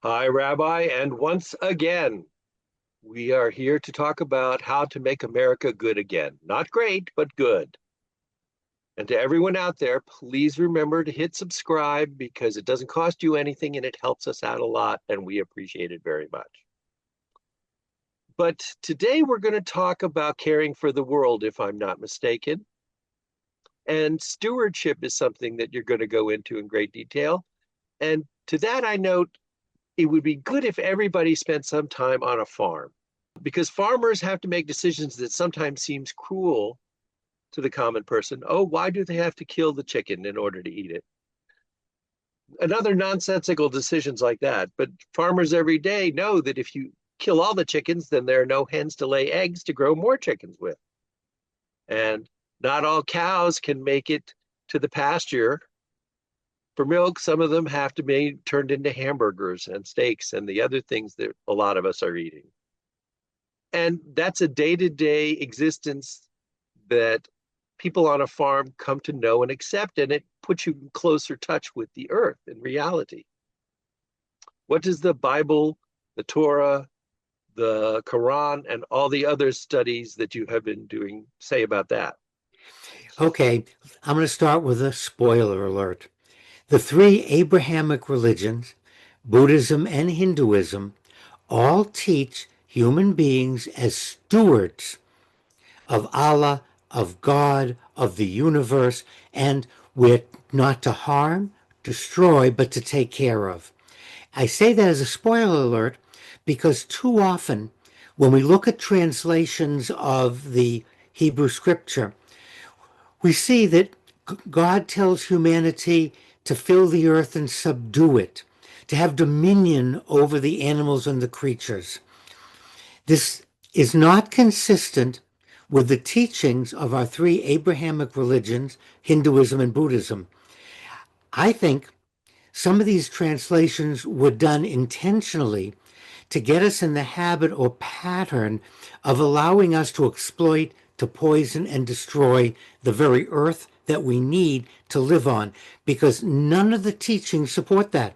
Hi, Rabbi, and once again, we are here to talk about how to make America good again. Not great, but good. And to everyone out there, please remember to hit subscribe because it doesn't cost you anything and it helps us out a lot, and we appreciate it very much. But today we're going to talk about caring for the world, if I'm not mistaken. And stewardship is something that you're going to go into in great detail. And to that, I note it would be good if everybody spent some time on a farm because farmers have to make decisions that sometimes seems cruel to the common person. Oh, why do they have to kill the chicken in order to eat it? And other nonsensical decisions like that. But farmers every day know that if you kill all the chickens, then there are no hens to lay eggs to grow more chickens with. And not all cows can make it to the pasture for milk. Some of them have to be turned into hamburgers and steaks and the other things that a lot of us are eating. And that's a day-to-day existence that people on a farm come to know and accept, and it puts you in closer touch with the earth in reality. What does the Bible, the Torah, the Quran, and all the other studies that you have been doing say about that? Okay, I'm going to start with a spoiler alert. The three Abrahamic religions, Buddhism and Hinduism, all teach human beings as stewards of Allah, of God, of the universe, and we're not to harm, destroy, but to take care of. I say that as a spoiler alert because too often when we look at translations of the Hebrew scripture, we see that God tells humanity to fill the earth and subdue it, to have dominion over the animals and the creatures. This is not consistent with the teachings of our three Abrahamic religions, Hinduism and Buddhism. I think some of these translations were done intentionally to get us in the habit or pattern of allowing us to exploit, to poison, and destroy the very earth that we need to live on, because none of the teachings support that.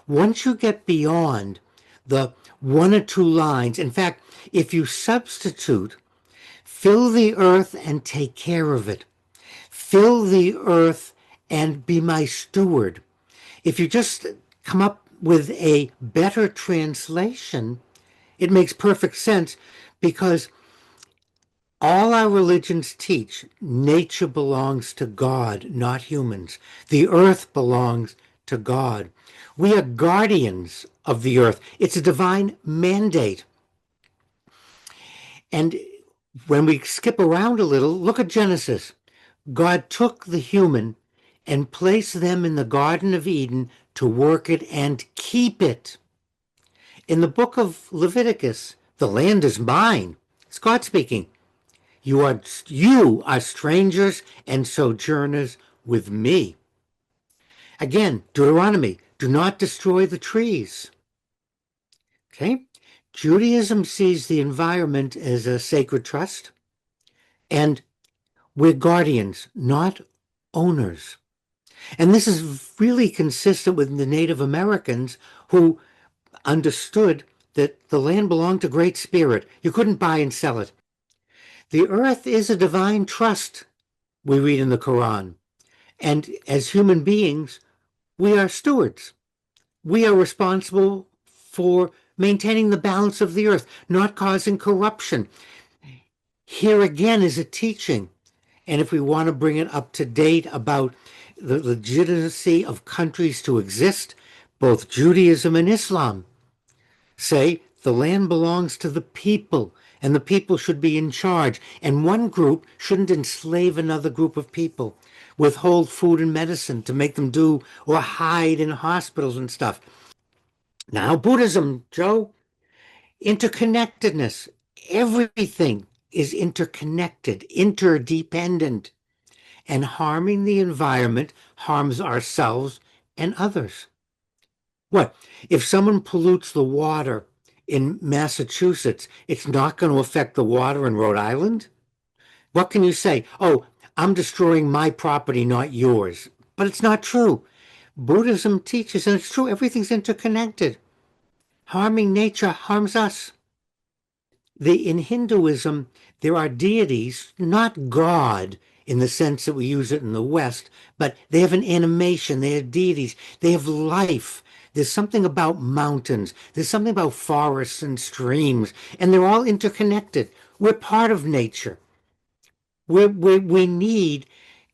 Once you get beyond the one or two lines, in fact, if you substitute fill the earth and take care of it, fill the earth and be my steward, if you just come up with a better translation, it makes perfect sense because all our religions teach nature belongs to God, not humans. The earth belongs to God. We are guardians of the earth. It's a divine mandate. And when we skip around a little, look at Genesis. God took the human and placed them in the Garden of Eden to work it and keep it. In the book of Leviticus, the land is mine. It's God speaking. You are strangers and sojourners with me. Again, Deuteronomy, do not destroy the trees. Okay? Judaism sees the environment as a sacred trust, and we're guardians, not owners. And this is really consistent with the Native Americans who understood that the land belonged to Great Spirit. You couldn't buy and sell it. The earth is a divine trust, we read in the Quran. And as human beings, we are stewards. We are responsible for maintaining the balance of the earth, not causing corruption. Here again is a teaching. And if we want to bring it up to date about the legitimacy of countries to exist, both Judaism and Islam say the land belongs to the people and the people should be in charge. And one group shouldn't enslave another group of people, withhold food and medicine to make them do or hide in hospitals and stuff. Now, Buddhism, Joe, interconnectedness. Everything is interconnected, interdependent, and harming the environment harms ourselves and others. What? If someone pollutes the water in Massachusetts, it's not going to affect the water in Rhode Island? What can you say? Oh, I'm destroying my property, not yours. But it's not true. Buddhism teaches, and it's true, everything's interconnected. Harming nature harms us. In Hinduism, there are deities, not God in the sense that we use it in the West, but they have an animation, they have deities, they have life. There's something about mountains, there's something about forests and streams, and they're all interconnected. We're part of nature. We need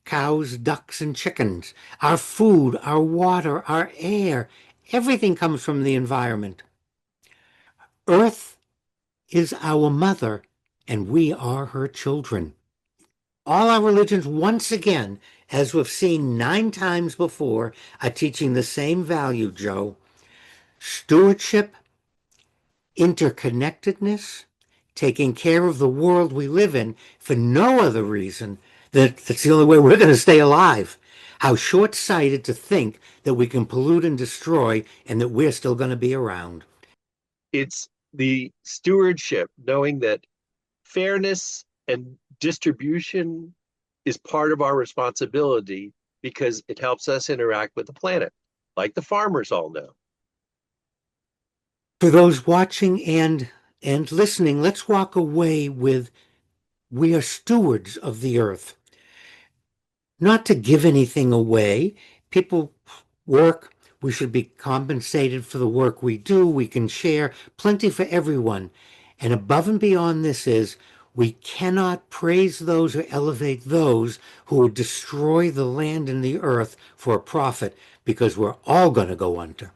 cows, ducks, and chickens. Our food, our water, our air, everything comes from the environment. Earth is our mother, and we are her children. All our religions, once again, as we've seen 9 times before, are teaching the same value, Joe. Stewardship, interconnectedness, taking care of the world we live in for no other reason that that's the only way we're going to stay alive. How short-sighted to think that we can pollute and destroy and that we're still going to be around. It's the stewardship, knowing that fairness and distribution is part of our responsibility because it helps us interact with the planet, like the farmers all know. For those watching and listening, let's walk away with we are stewards of the earth. Not to give anything away. People work, we should be compensated for the work we do. We can share plenty for everyone. And above and beyond this is we cannot praise those or elevate those who would destroy the land and the earth for a profit because we're all going to go under.